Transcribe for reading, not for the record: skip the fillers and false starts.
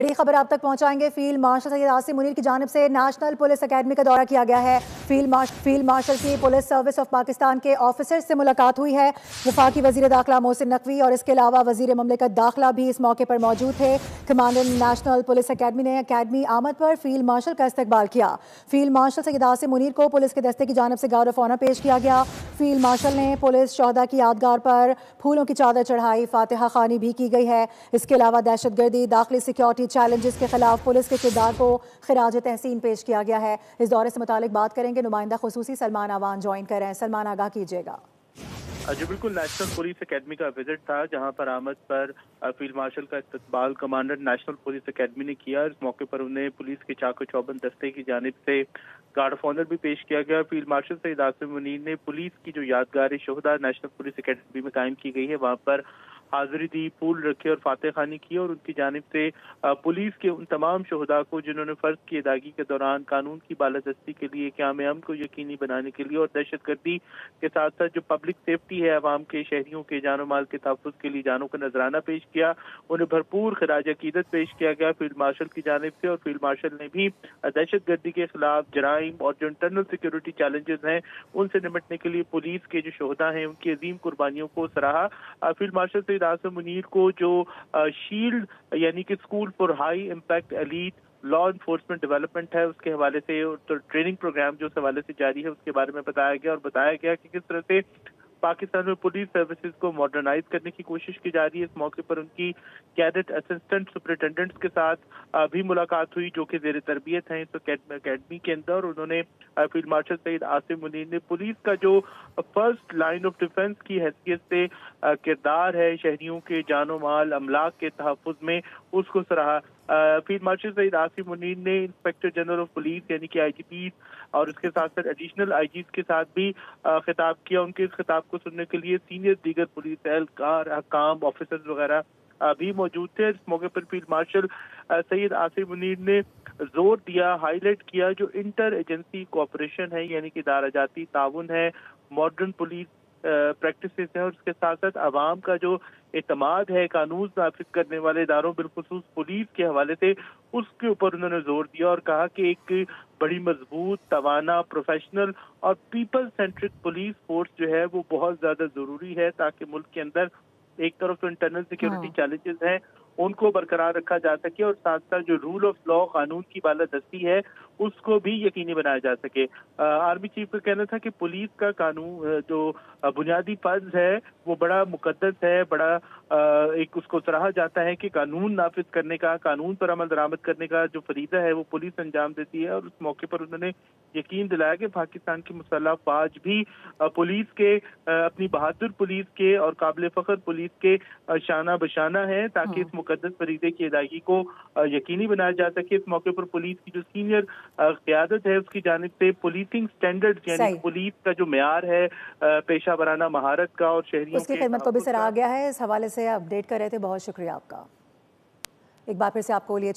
बड़ी खबर आप तक पहुंचाएंगे। फील्ड मार्शल सैयद आसिम मुनीर की जानिब से नेशनल पुलिस अकेडमी का दौरा किया गया है। फील्ड मार्शल की पुलिस सर्विस ऑफ पाकिस्तान के ऑफिसर से मुलाकात हुई है। वफाकी वजीर दाखिला मोहसिन नकवी और इसके अलावा वजीर ममलिकत दाखिला भी इस मौके पर मौजूद थे। कमांडेंट नेशनल पुलिस अकेडमी ने अकेडमी आमद पर फील्ड मार्शल का इस्तकबाल किया। फील्ड मार्शल सैयद आसिम मुनीर को पुलिस के दस्ते की जानिब से गार्ड ऑफ ऑनर पेश किया गया। फील्ड मार्शल ने पुलिस शोहदा की यादगार पर फूलों की चादर चढ़ाई, फातिहा खानी भी की गई है। इसके अलावा दहशतगर्दी, दाखिली सिक्योरिटी चैलेंजेस के खिलाफ पुलिस के किरदार को खिराज तहसीन पेश किया गया है। इस दौरे से मुतालिक बात करेंगे नुमाइंदा खुसूसी सलमान आवान ज्वाइन कर रहे हैं। सलमान, आगाह कीजिएगा। जी बिल्कुल, नेशनल पुलिस अकेडमी का विजिट था जहां पर आमद पर फील्ड मार्शल का इस्तकबाल कमांडर नेशनल पुलिस अकेडमी ने किया। इस मौके पर उन्हें पुलिस के चाको चौबंद दस्ते की जानिब से गार्ड ऑफ ऑनर भी पेश किया गया। फील्ड मार्शल सैयद आसिम मुनीर ने पुलिस की जो यादगार शोहदा नेशनल पुलिस अकेडमी में कायम की गई है वहां पर हाजिरी दी, फूल रखे और फातह खानी की और उनकी जानिब से पुलिस के उन तमाम शोहदा को जिन्होंने फर्ज की अदायगी के दौरान कानून की बालादस्ती के लिए, क़याम अमन को यकीनी बनाने के लिए और दहशतगर्दी के साथ साथ जो पब्लिक सेफ्टी है, अवाम के शहरियों के जानो माल के तहफ़्फ़ुज़ के लिए जानों का नजराना पेश किया। उन्हें भरपूर खिराज अकीदत पेश किया गया फील्ड मार्शल की जानिब से। और फील्ड मार्शल ने भी दहशतगर्दी के खिलाफ, जराइम और जो इंटरनल सिक्योरिटी चैलेंजेस हैं उनसे निपटने के लिए पुलिस के जो शोहदा हैं उनकी अजीम कुर्बानियों को सराहा। फील्ड मार्शल सैयद आसिम मुनीर को जो शील्ड यानी कि school for high impact elite law enforcement development है उसके हवाले से, तो ट्रेनिंग प्रोग्राम जो उस हवाले से जारी है उसके बारे में बताया गया और बताया गया कि किस तरह से पाकिस्तान में पुलिस सर्विसेज को मॉडर्नाइज करने की कोशिश की जा रही है। इस मौके पर उनकी कैडेट असिस्टेंट सुपरिटेंडेंट्स के साथ भी मुलाकात हुई जो कि जेर तरबियत हैं इस अकेडमी के अंदर। उन्होंने फील्ड मार्शल सैयद आसिम मुनीर ने पुलिस का जो फर्स्ट लाइन ऑफ डिफेंस की हैसियत से किरदार है शहरियों के जानो माल अमलाक के तहफ़्फ़ुज़ में, उसको सराहा। फील्ड मार्शल सैयद आसिम मुनीर ने इंस्पेक्टर जनरल ऑफ पुलिस यानी कि IGP और उसके साथ साथ एडिशनल IGs के साथ भी खिताब किया। उनके इस खिताब को सुनने के लिए सीनियर दीगर पुलिस एहलकार, हकाम, ऑफिसर्स वगैरह भी मौजूद थे। इस मौके पर फील्ड मार्शल सैयद आसिम मुनीर ने जोर दिया, हाईलाइट किया जो इंटर एजेंसी कोऑपरेशन है यानी कि इदारा-जाती ताउन है, मॉडर्न पुलिस प्रैक्टिसेस है और उसके साथ साथ अवाम का जो एतमाद है कानून नाफिज करने वाले इदारों बिलखुसूस पुलिस के हवाले से, उसके ऊपर उन्होंने जोर दिया और कहा कि एक बड़ी मजबूत, तवाना, प्रोफेशनल और पीपल सेंट्रिक पुलिस फोर्स जो है वो बहुत ज्यादा जरूरी है ताकि मुल्क के अंदर एक तरफ तो इंटरनल सिक्योरिटी चैलेंजेस हैं उनको बरकरार रखा जा सके और साथ साथ जो रूल ऑफ लॉ, कानून की बालादस्ती है उसको भी यकीनी बनाया जा सके। आर्मी चीफ का कहना था कि पुलिस का कानून जो बुनियादी फर्ज है वो बड़ा मुकद्दस है, बड़ा एक उसको सराहा जाता है कि कानून नाफिज करने का, कानून पर अमल दरामद करने का जो फरीदा है वो पुलिस अंजाम देती है। और उस मौके पर उन्होंने यकीन दिलाया कि पाकिस्तान की मुसल्लह फौज भी पुलिस के, अपनी बहादुर पुलिस के और काबिल फख्र पुलिस के शाना बशाना है ताकि इस मुकद्दस फरीदे की अदायगी को यकीनी बनाया जा सके। इस मौके पर पुलिस की जो सीनियर क़यादत है उसकी जानिब से पुलिसिंग स्टैंडर्ड यानी पुलिस का जो मेयार है पेशा वराना महारत का और शहरियों उसकी खिदमत को भी सराहा गया है। इस हवाले से अपडेट कर रहे थे, बहुत शुक्रिया आपका। एक बार फिर से आपको लिए